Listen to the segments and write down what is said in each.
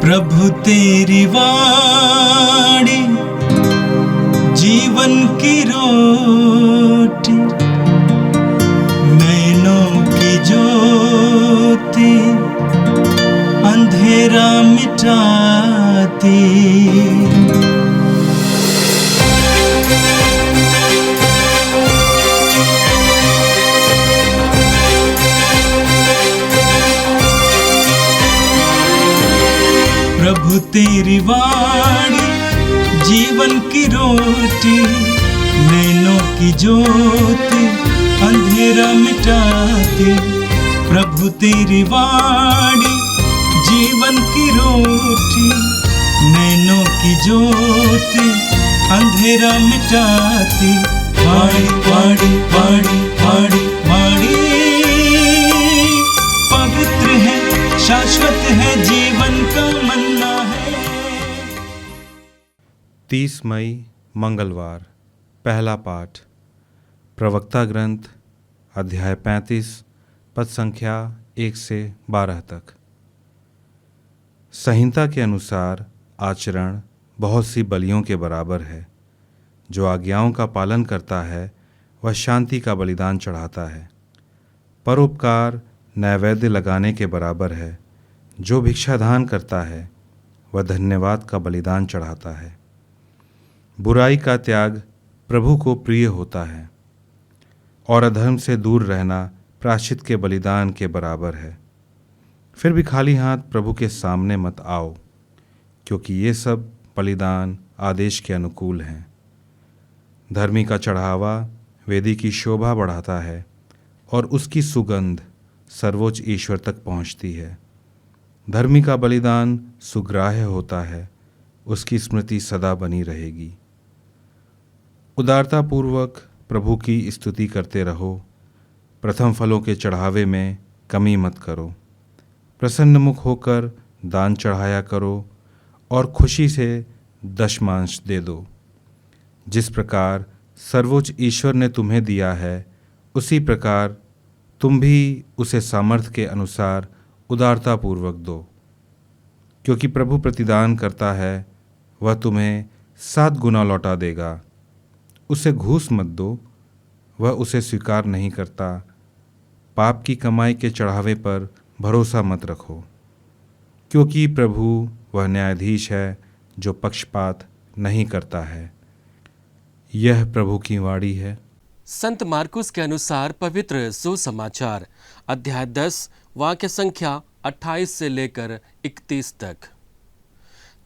प्रभु तेरी वाणी जीवन की रोटी, नैनों की ज्योति अंधेरा मिटाती। प्रभु तेरी वाणी जीवन की रोटी, नैनों की ज्योति अंधेरा मिटाती। प्रभु तेरी वाणी जीवन की रोटी, नैनों की ज्योति अंधेरा मिटाती। वाणी वाणी वाणी वाणी वाणी पवित्र है, शाश्वत है, जीवन का मन्ना है। 30 मई मंगलवार। पहला पाठ प्रवक्ता ग्रंथ अध्याय 35 पद संख्या 1 से 12 तक। संहिता के अनुसार आचरण बहुत सी बलियों के बराबर है। जो आज्ञाओं का पालन करता है वह शांति का बलिदान चढ़ाता है। परोपकार नैवेद्य लगाने के बराबर है। जो भिक्षादान करता है वह धन्यवाद का बलिदान चढ़ाता है। बुराई का त्याग प्रभु को प्रिय होता है और अधर्म से दूर रहना प्रायश्चित के बलिदान के बराबर है। फिर भी खाली हाथ प्रभु के सामने मत आओ, क्योंकि ये सब बलिदान आदेश के अनुकूल हैं। धर्मी का चढ़ावा वेदी की शोभा बढ़ाता है और उसकी सुगंध सर्वोच्च ईश्वर तक पहुँचती है। धर्मी का बलिदान सुग्राह्य होता है, उसकी स्मृति सदा बनी रहेगी। उदारतापूर्वक प्रभु की स्तुति करते रहो। प्रथम फलों के चढ़ावे में कमी मत करो। प्रसन्न मुख होकर दान चढ़ाया करो और खुशी से दशमांश दे दो। जिस प्रकार सर्वोच्च ईश्वर ने तुम्हें दिया है, उसी प्रकार तुम भी उसे सामर्थ्य के अनुसार उदारतापूर्वक दो। क्योंकि प्रभु प्रतिदान करता है, वह तुम्हें 7 गुना लौटा देगा। उसे घूस मत दो, वह उसे स्वीकार नहीं करता। पाप की कमाई के चढ़ावे पर भरोसा मत रखो, क्योंकि प्रभु वह न्यायाधीश है जो पक्षपात नहीं करता है। यह प्रभु की वाणी है। संत मार्कुस के अनुसार पवित्र सुसमाचार अध्याय 10 वाक्य संख्या 28 से लेकर 31 तक।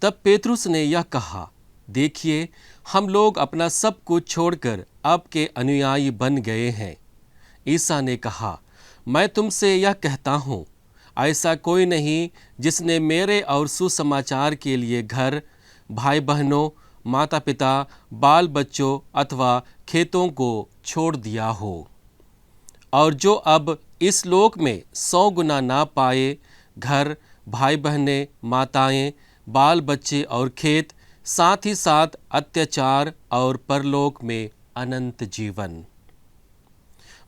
तब पेतरुस ने यह कहा, देखिए, हम लोग अपना सब कुछ छोड़कर आपके अनुयायी बन गए हैं। ईसा ने कहा, मैं तुमसे यह कहता हूँ, ऐसा कोई नहीं जिसने मेरे और सुसमाचार के लिए घर, भाई बहनों, माता पिता, बाल बच्चों अथवा खेतों को छोड़ दिया हो, और जो अब इस लोक में 100 गुना ना पाए, घर, भाई बहनें, माताएं, बाल बच्चे और खेत, साथ ही साथ अत्याचार और परलोक में अनंत जीवन।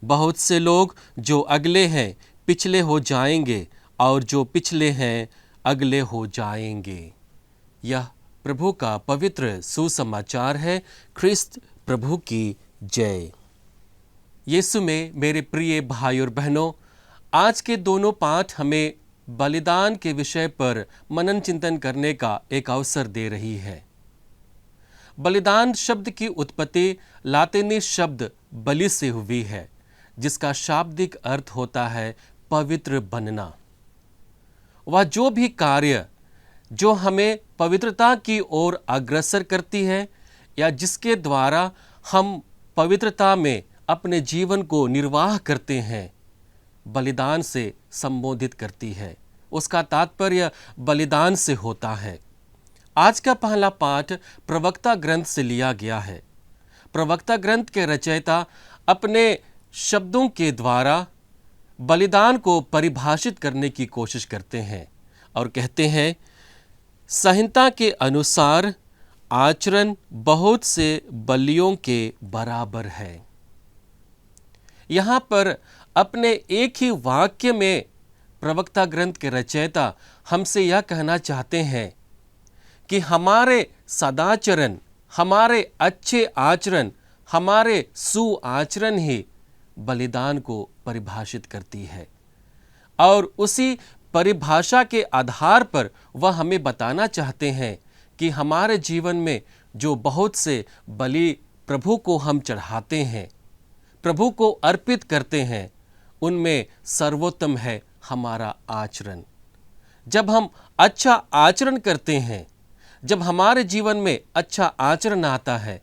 बहुत से लोग जो अगले हैं पिछले हो जाएंगे, और जो पिछले हैं अगले हो जाएंगे। यह प्रभु का पवित्र सुसमाचार है। ख्रिस्त प्रभु की जय। यीशु में मेरे प्रिय भाई और बहनों, आज के दोनों पाठ हमें बलिदान के विषय पर मनन चिंतन करने का एक अवसर दे रही है। बलिदान शब्द की उत्पत्ति लातिनी शब्द बलि से हुई है, जिसका शाब्दिक अर्थ होता है पवित्र बनना। वह जो भी कार्य जो हमें पवित्रता की ओर अग्रसर करती है, या जिसके द्वारा हम पवित्रता में अपने जीवन को निर्वाह करते हैं, बलिदान से संबोधित करती है। उसका तात्पर्य बलिदान से होता है। आज का पहला पाठ प्रवक्ता ग्रंथ से लिया गया है। प्रवक्ता ग्रंथ के रचयिता अपने शब्दों के द्वारा बलिदान को परिभाषित करने की कोशिश करते हैं और कहते हैं, संहिता के अनुसार आचरण बहुत से बलियों के बराबर है। यहाँ पर अपने एक ही वाक्य में प्रवक्ता ग्रंथ के रचयिता हमसे यह कहना चाहते हैं कि हमारे सदाचरण, हमारे अच्छे आचरण, हमारे सुआचरण ही बलिदान को परिभाषित करती है। और उसी परिभाषा के आधार पर वह हमें बताना चाहते हैं कि हमारे जीवन में जो बहुत से बलि प्रभु को हम चढ़ाते हैं, प्रभु को अर्पित करते हैं, उनमें सर्वोत्तम है हमारा आचरण। जब हम अच्छा आचरण करते हैं, जब हमारे जीवन में अच्छा आचरण आता है,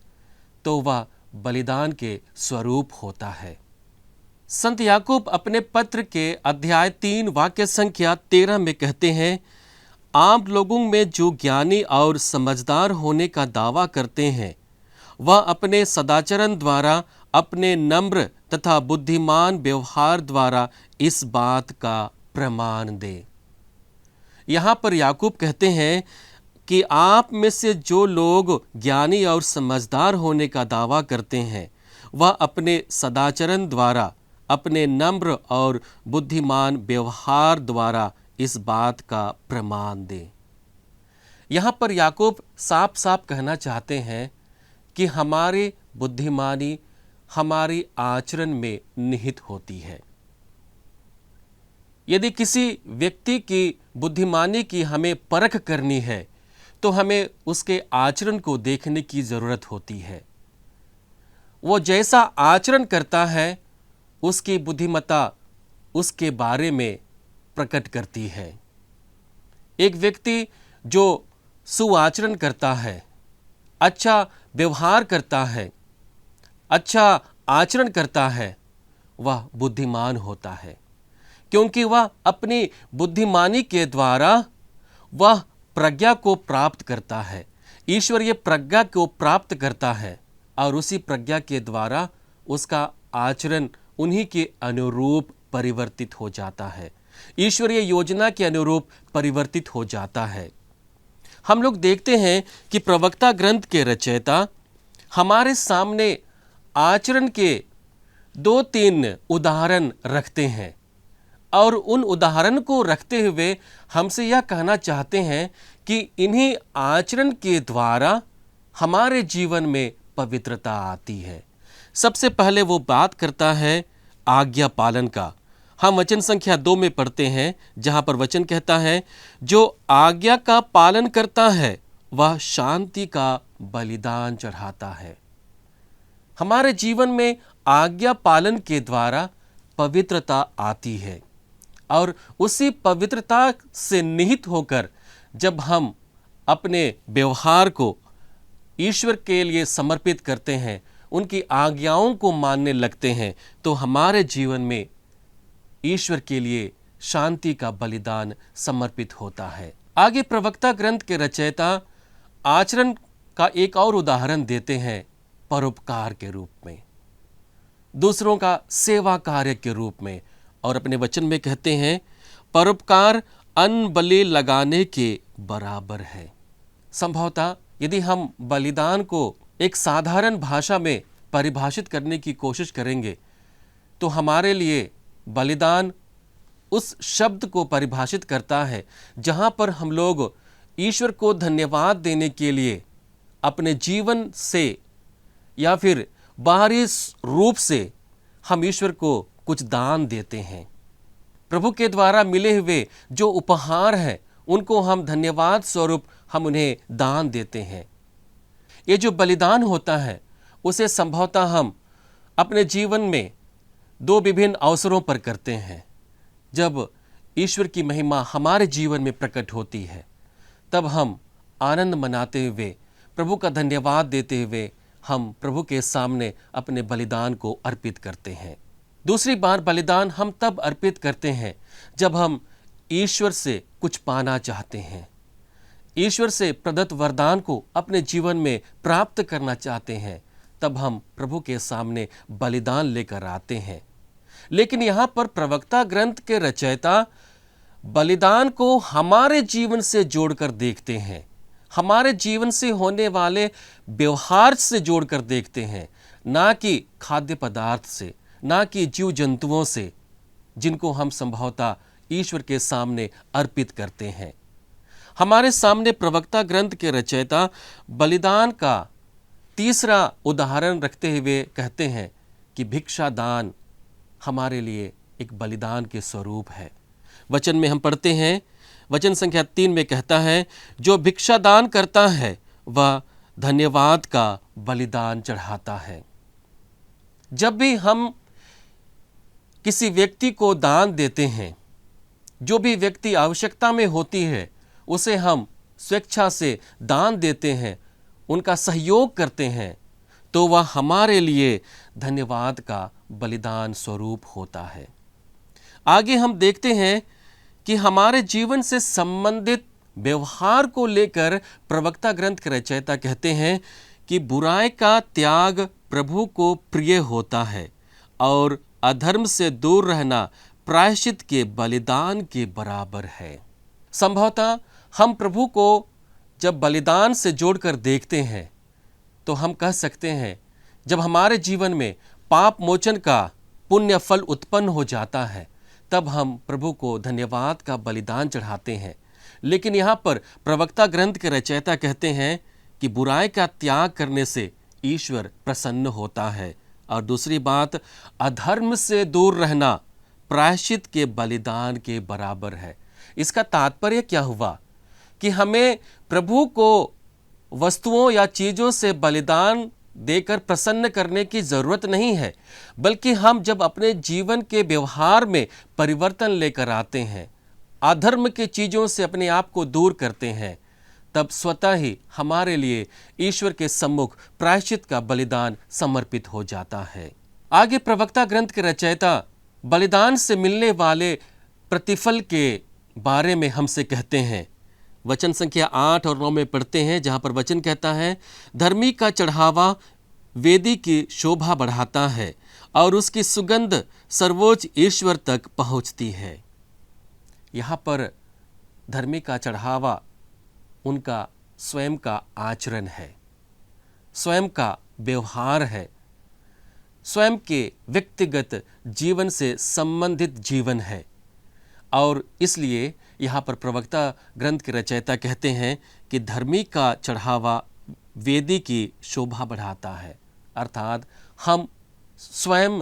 तो वह बलिदान के स्वरूप होता है। संत याकूब अपने पत्र के अध्याय 3 वाक्य संख्या 13 में कहते हैं, आम लोगों में जो ज्ञानी और समझदार होने का दावा करते हैं, वह अपने सदाचरण द्वारा, अपने नम्र तथा बुद्धिमान व्यवहार द्वारा इस बात का प्रमाण दे। यहाँ पर याकूब कहते हैं कि आप में से जो लोग ज्ञानी और समझदार होने का दावा करते हैं, वह अपने सदाचरण द्वारा, अपने नम्र और बुद्धिमान व्यवहार द्वारा इस बात का प्रमाण दे। यहाँ पर याकूब साफ साफ कहना चाहते हैं कि हमारी बुद्धिमानी हमारी आचरण में निहित होती है। यदि किसी व्यक्ति की बुद्धिमानी की हमें परख करनी है, तो हमें उसके आचरण को देखने की जरूरत होती है। वो जैसा आचरण करता है, उसकी बुद्धिमत्ता उसके बारे में प्रकट करती है। एक व्यक्ति जो सुआचरण करता है, अच्छा व्यवहार करता है, अच्छा आचरण करता है, वह बुद्धिमान होता है, क्योंकि वह अपनी बुद्धिमानी के द्वारा वह प्रज्ञा को प्राप्त करता है, ईश्वरीय प्रज्ञा को प्राप्त करता है, और उसी प्रज्ञा के द्वारा उसका आचरण उन्हीं के अनुरूप परिवर्तित हो जाता है, ईश्वरीय योजना के अनुरूप परिवर्तित हो जाता है। हम लोग देखते हैं कि प्रवक्ता ग्रंथ के रचयिता हमारे सामने आचरण के 2-3 उदाहरण रखते हैं, और उन उदाहरण को रखते हुए हमसे यह कहना चाहते हैं कि इन्हीं आचरण के द्वारा हमारे जीवन में पवित्रता आती है। सबसे पहले वो बात करता है आज्ञा पालन का। हम वचन संख्या 2 में पढ़ते हैं, जहाँ पर वचन कहता है, जो आज्ञा का पालन करता है वह शांति का बलिदान चढ़ाता है। हमारे जीवन में आज्ञा पालन के द्वारा पवित्रता आती है, और उसी पवित्रता से निहित होकर जब हम अपने व्यवहार को ईश्वर के लिए समर्पित करते हैं, उनकी आज्ञाओं को मानने लगते हैं, तो हमारे जीवन में ईश्वर के लिए शांति का बलिदान समर्पित होता है। आगे प्रवक्ता ग्रंथ के रचयिता आचरण का एक और उदाहरण देते हैं परोपकार के रूप में, दूसरों का सेवा कार्य के रूप में, और अपने वचन में कहते हैं, परोपकार अन्न बलि लगाने के बराबर है। संभवतः यदि हम बलिदान को एक साधारण भाषा में परिभाषित करने की कोशिश करेंगे, तो हमारे लिए बलिदान उस शब्द को परिभाषित करता है जहाँ पर हम लोग ईश्वर को धन्यवाद देने के लिए अपने जीवन से या फिर बाहरी रूप से हम ईश्वर को कुछ दान देते हैं। प्रभु के द्वारा मिले हुए जो उपहार हैं, उनको हम धन्यवाद स्वरूप हम उन्हें दान देते हैं। ये जो बलिदान होता है, उसे संभवतः हम अपने जीवन में 2 विभिन्न अवसरों पर करते हैं। जब ईश्वर की महिमा हमारे जीवन में प्रकट होती है, तब हम आनंद मनाते हुए, प्रभु का धन्यवाद देते हुए हम प्रभु के सामने अपने बलिदान को अर्पित करते हैं। दूसरी बार बलिदान हम तब अर्पित करते हैं जब हम ईश्वर से कुछ पाना चाहते हैं, ईश्वर से प्रदत्त वरदान को अपने जीवन में प्राप्त करना चाहते हैं, तब हम प्रभु के सामने बलिदान लेकर आते हैं। लेकिन यहाँ पर प्रवक्ता ग्रंथ के रचयिता बलिदान को हमारे जीवन से जोड़कर देखते हैं, हमारे जीवन से होने वाले व्यवहार से जोड़कर देखते हैं, ना कि खाद्य पदार्थ से, ना कि जीव जंतुओं से, जिनको हम संभवतः ईश्वर के सामने अर्पित करते हैं। हमारे सामने प्रवक्ता ग्रंथ के रचयिता बलिदान का तीसरा उदाहरण रखते हुए कहते हैं कि भिक्षा दान हमारे लिए एक बलिदान के स्वरूप है। वचन में हम पढ़ते हैं, वचन संख्या 3 में कहता है, जो भिक्षा दान करता है वह धन्यवाद का बलिदान चढ़ाता है। जब भी हम किसी व्यक्ति को दान देते हैं, जो भी व्यक्ति आवश्यकता में होती है उसे हम स्वेच्छा से दान देते हैं, उनका सहयोग करते हैं, तो वह हमारे लिए धन्यवाद का बलिदान स्वरूप होता है। आगे हम देखते हैं कि हमारे जीवन से संबंधित व्यवहार को लेकर प्रवक्ता ग्रंथ के रचयिता कहते हैं कि बुराई का त्याग प्रभु को प्रिय होता है और अधर्म से दूर रहना प्रायश्चित के बलिदान के बराबर है। संभवतः हम प्रभु को जब बलिदान से जोड़कर देखते हैं तो हम कह सकते हैं, जब हमारे जीवन में पाप मोचन का पुण्य फल उत्पन्न हो जाता है तब हम प्रभु को धन्यवाद का बलिदान चढ़ाते हैं। लेकिन यहाँ पर प्रवक्ता ग्रंथ के रचयिता कहते हैं कि बुराई का त्याग करने से ईश्वर प्रसन्न होता है, और दूसरी बात, अधर्म से दूर रहना प्रायश्चित के बलिदान के बराबर है। इसका तात्पर्य क्या हुआ कि हमें प्रभु को वस्तुओं या चीज़ों से बलिदान देकर प्रसन्न करने की ज़रूरत नहीं है, बल्कि हम जब अपने जीवन के व्यवहार में परिवर्तन लेकर आते हैं, अधर्म की चीज़ों से अपने आप को दूर करते हैं, तब स्वतः ही हमारे लिए ईश्वर के सम्मुख प्रायश्चित का बलिदान समर्पित हो जाता है। आगे प्रवक्ता ग्रंथ के रचयिता बलिदान से मिलने वाले प्रतिफल के बारे में हमसे कहते हैं। वचन संख्या 8 और 9 में पढ़ते हैं, जहाँ पर वचन कहता है, धर्मी का चढ़ावा वेदी की शोभा बढ़ाता है और उसकी सुगंध सर्वोच्च ईश्वर तक पहुँचती है। यहाँ पर धर्मी का चढ़ावा उनका स्वयं का आचरण है, स्वयं का व्यवहार है, स्वयं के व्यक्तिगत जीवन से संबंधित जीवन है। और इसलिए यहाँ पर प्रवक्ता ग्रंथ के रचयिता कहते हैं कि धर्मी का चढ़ावा वेदी की शोभा बढ़ाता है, अर्थात हम स्वयं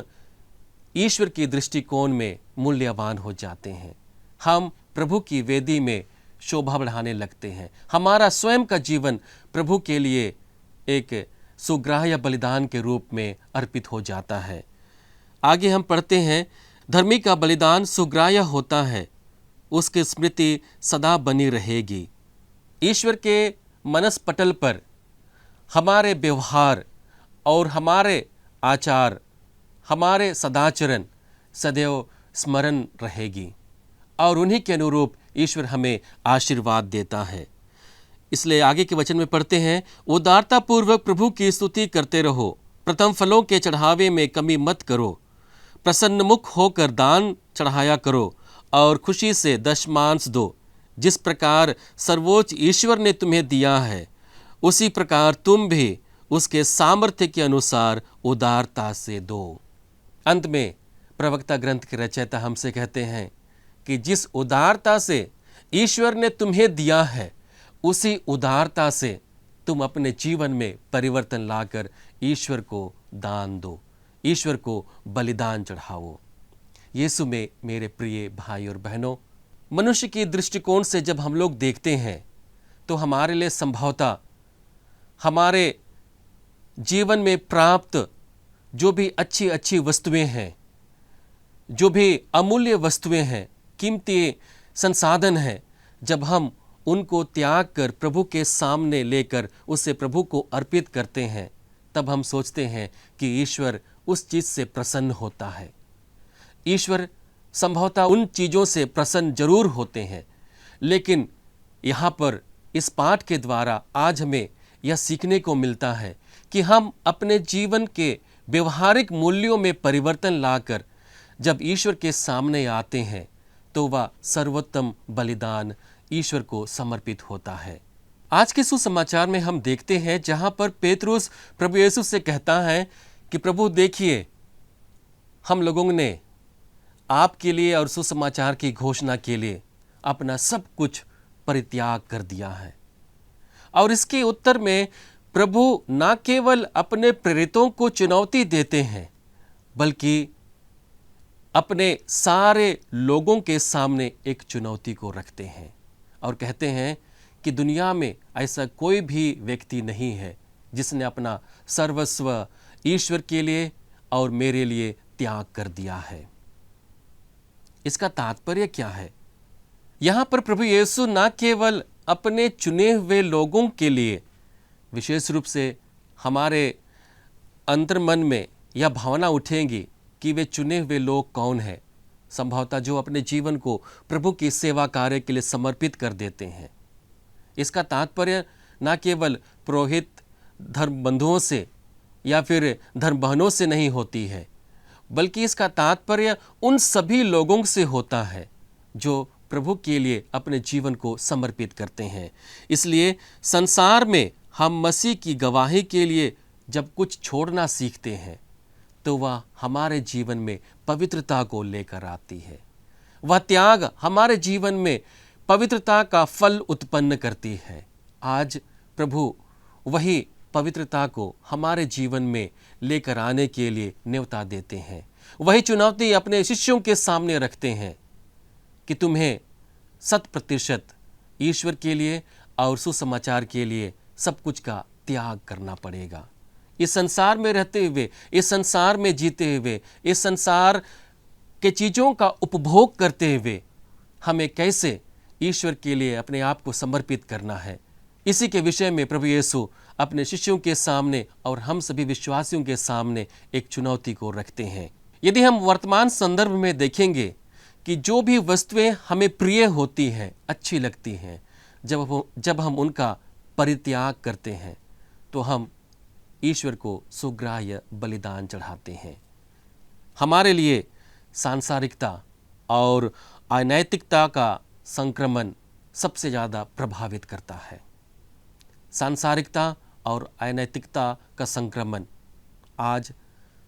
ईश्वर की दृष्टिकोण में मूल्यवान हो जाते हैं। हम प्रभु की वेदी में शोभा बढ़ाने लगते हैं। हमारा स्वयं का जीवन प्रभु के लिए एक सुग्राह्य बलिदान के रूप में अर्पित हो जाता है। आगे हम पढ़ते हैं, धर्मी का बलिदान सुग्राह्य होता है, उसकी स्मृति सदा बनी रहेगी। ईश्वर के मनसपटल पर हमारे व्यवहार और हमारे आचार, हमारे सदाचरण सदैव स्मरण रहेगी और उन्हीं के अनुरूप ईश्वर हमें आशीर्वाद देता है। इसलिए आगे के वचन में पढ़ते हैं, उदारतापूर्वक प्रभु की स्तुति करते रहो, प्रथम फलों के चढ़ावे में कमी मत करो, प्रसन्नमुख होकर दान चढ़ाया करो और खुशी से दशमांश दो। जिस प्रकार सर्वोच्च ईश्वर ने तुम्हें दिया है, उसी प्रकार तुम भी उसके सामर्थ्य के अनुसार उदारता से दो। अंत में प्रवक्ता ग्रंथ के रचयिता हमसे कहते हैं कि जिस उदारता से ईश्वर ने तुम्हें दिया है, उसी उदारता से तुम अपने जीवन में परिवर्तन लाकर ईश्वर को दान दो, ईश्वर को बलिदान चढ़ाओ। यीशु में मेरे प्रिय भाई और बहनों, मनुष्य की दृष्टिकोण से जब हम लोग देखते हैं तो हमारे लिए संभवतः हमारे जीवन में प्राप्त जो भी अच्छी अच्छी वस्तुएं हैं, जो भी अमूल्य वस्तुएं हैं, कीमती संसाधन हैं, जब हम उनको त्याग कर प्रभु के सामने लेकर उसे प्रभु को अर्पित करते हैं, तब हम सोचते हैं कि ईश्वर उस चीज़ से प्रसन्न होता है। ईश्वर संभवतः उन चीज़ों से प्रसन्न जरूर होते हैं, लेकिन यहाँ पर इस पाठ के द्वारा आज हमें यह सीखने को मिलता है कि हम अपने जीवन के व्यवहारिक मूल्यों में परिवर्तन लाकर जब ईश्वर के सामने आते हैं तो वह सर्वोत्तम बलिदान ईश्वर को समर्पित होता है। आज के सुसमाचार में हम देखते हैं जहाँ पर पेतरुस प्रभु यीशु से कहता है कि प्रभु देखिए, हम लोगों ने आपके लिए और सुसमाचार की घोषणा के लिए अपना सब कुछ परित्याग कर दिया है। और इसके उत्तर में प्रभु न केवल अपने प्रेरितों को चुनौती देते हैं, बल्कि अपने सारे लोगों के सामने एक चुनौती को रखते हैं और कहते हैं कि दुनिया में ऐसा कोई भी व्यक्ति नहीं है जिसने अपना सर्वस्व ईश्वर के लिए और मेरे लिए त्याग कर दिया है। इसका तात्पर्य क्या है? यहाँ पर प्रभु यीशु न केवल अपने चुने हुए लोगों के लिए, विशेष रूप से हमारे अंतर्मन में यह भावना उठेगी कि वे चुने हुए लोग कौन हैं, संभवतः जो अपने जीवन को प्रभु की सेवा कार्य के लिए समर्पित कर देते हैं। इसका तात्पर्य न केवल पुरोहित धर्म बंधुओं से या फिर धर्म बहनों से नहीं होती है, बल्कि इसका तात्पर्य उन सभी लोगों से होता है जो प्रभु के लिए अपने जीवन को समर्पित करते हैं। इसलिए संसार में हम मसीह की गवाही के लिए जब कुछ छोड़ना सीखते हैं तो वह हमारे जीवन में पवित्रता को लेकर आती है। वह त्याग हमारे जीवन में पवित्रता का फल उत्पन्न करती है। आज प्रभु वही पवित्रता को हमारे जीवन में लेकर आने के लिए न्योता देते हैं। वही चुनौती अपने शिष्यों के सामने रखते हैं कि तुम्हें 100% ईश्वर के लिए और सुसमाचार के लिए सब कुछ का त्याग करना पड़ेगा। इस संसार में रहते हुए, इस संसार में जीते हुए, इस संसार के चीज़ों का उपभोग करते हुए हमें कैसे ईश्वर के लिए अपने आप को समर्पित करना है, इसी के विषय में प्रभु यीशु अपने शिष्यों के सामने और हम सभी विश्वासियों के सामने एक चुनौती को रखते हैं। यदि हम वर्तमान संदर्भ में देखेंगे कि जो भी वस्तुएं हमें प्रिय होती हैं, अच्छी लगती हैं, जब हम उनका परित्याग करते हैं तो हम ईश्वर को सुग्राह्य बलिदान चढ़ाते हैं। हमारे लिए सांसारिकता और अनैतिकता का संक्रमण सबसे ज़्यादा प्रभावित करता है। सांसारिकता और अनैतिकता का संक्रमण आज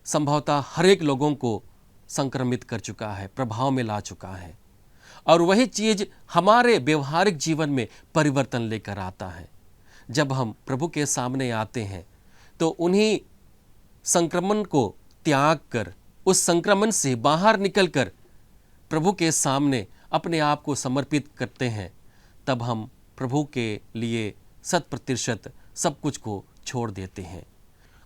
संभवतः हर एक लोगों को संक्रमित कर चुका है, प्रभाव में ला चुका है, और वही चीज़ हमारे व्यवहारिक जीवन में परिवर्तन लेकर आता है। जब हम प्रभु के सामने आते हैं तो उन्हीं संक्रमण को त्याग कर, उस संक्रमण से बाहर निकलकर प्रभु के सामने अपने आप को समर्पित करते हैं, तब हम प्रभु के लिए 100% सब कुछ को छोड़ देते हैं।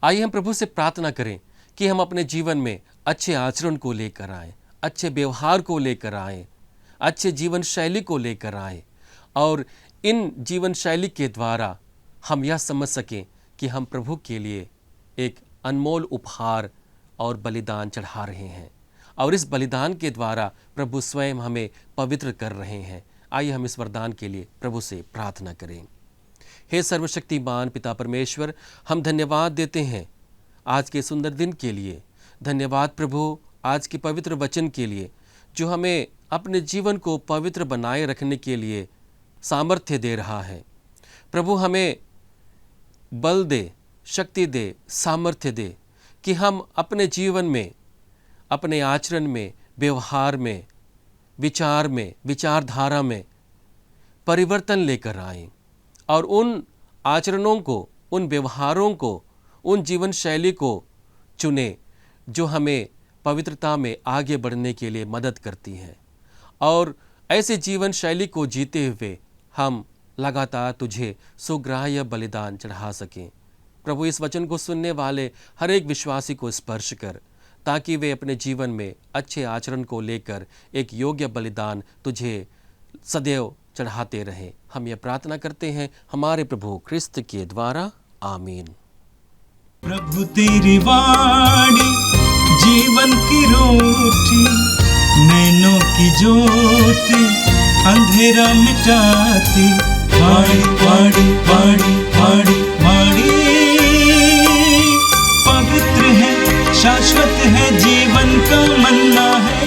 आइए हम प्रभु से प्रार्थना करें कि हम अपने जीवन में अच्छे आचरण को लेकर आएं, अच्छे व्यवहार को लेकर आएं, अच्छे जीवन शैली को लेकर आएं, और इन जीवन शैली के द्वारा हम यह समझ सकें कि हम प्रभु के लिए एक अनमोल उपहार और बलिदान चढ़ा रहे हैं, और इस बलिदान के द्वारा प्रभु स्वयं हमें पवित्र कर रहे हैं। आइए हम इस वरदान के लिए प्रभु से प्रार्थना करें। हे सर्वशक्तिमान पिता परमेश्वर, हम धन्यवाद देते हैं आज के सुंदर दिन के लिए। धन्यवाद प्रभु आज के पवित्र वचन के लिए, जो हमें अपने जीवन को पवित्र बनाए रखने के लिए सामर्थ्य दे रहा है। प्रभु हमें बल दे, शक्ति दे, सामर्थ्य दे कि हम अपने जीवन में, अपने आचरण में, व्यवहार में, विचार में, विचारधारा में परिवर्तन लेकर आएं, और उन आचरणों को, उन व्यवहारों को, उन जीवन शैली को चुने जो हमें पवित्रता में आगे बढ़ने के लिए मदद करती है, और ऐसे जीवन शैली को जीते हुए हम लगातार तुझे सुग्राह्य बलिदान चढ़ा सकें। प्रभु इस वचन को सुनने वाले हर एक विश्वासी को स्पर्श कर, ताकि वे अपने जीवन में अच्छे आचरण को लेकर एक योग्य बलिदान तुझे सदैव चढ़ाते रहें। हम ये प्रार्थना करते हैं हमारे प्रभु ख्रिस्त के द्वारा, आमीन। प्रभु तेरी वाणी जीवन की रोटी, नैनों की ज्योति अंधेरा मिटाती। वाणी वाणी वाणी वाणी वाणी पवित्र है, शाश्वत है, जीवन का मन्ना है।